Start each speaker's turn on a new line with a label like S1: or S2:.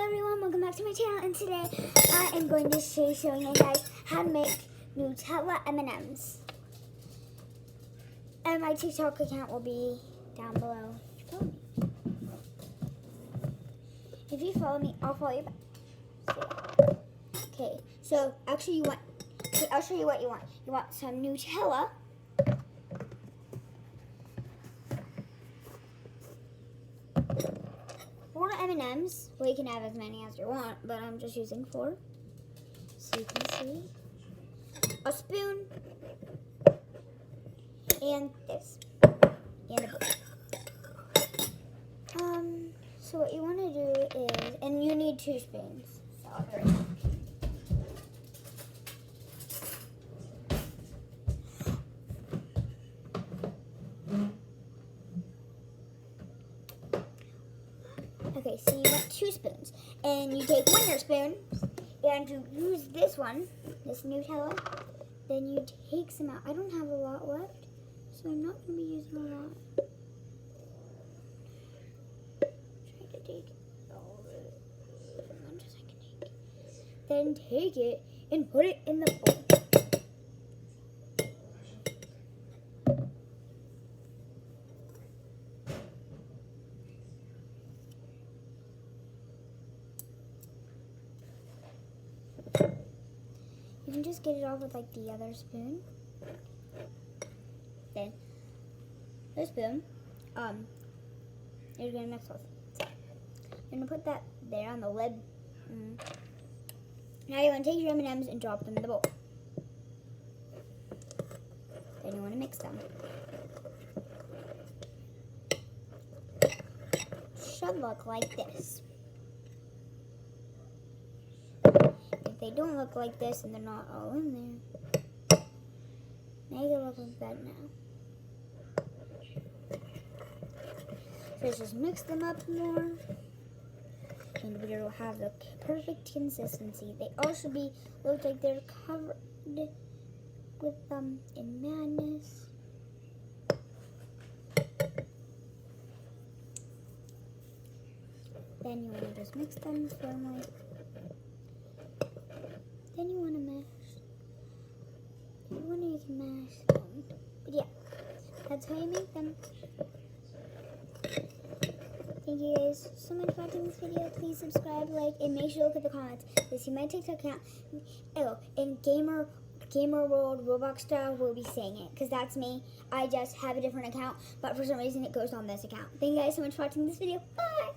S1: everyone, welcome back to my channel, and today I am going to be showing you guys how to make Nutella M&Ms. And my TikTok account will be down below. If you follow me, I'll follow you back. Okay, so actually I'll show you what you want. You want some Nutella. Four M&Ms. Well, you can have as many as you want, but I'm just using 4. So you can see. A spoon. And this. And a book. So what you want to do is, and you need 2 spoons. So I'll be right back. Okay, so you want 2 spoons, and you take 1 of your spoons, and to use this one, this Nutella, then you take some out. I don't have a lot left, so I'm not going to be using a lot. Try to take all of it as much as I can take. Then take it and put it in the bowl. You can just get it off with like the other spoon. Then this spoon, you're gonna mix with. You're gonna put that there on the lid. Now you want to take your M&Ms and drop them in the bowl. Then you want to mix them. Should look like this. If they don't look like this and they're not all in there, make it look like that now. So just mix them up more, and we will have the perfect consistency. They all should look like they're covered with in madness. Then you want to just mix them firmly. Then you want to mash. If you want to, you can mash them. But yeah, that's how you make them. Thank you guys so much for watching this video. Please subscribe, like, and make sure to look at the comments to see my TikTok account. Oh, and Gamer World Roblox Star will be saying it, because that's me. I just have a different account, but for some reason it goes on this account. Thank you guys so much for watching this video. Bye!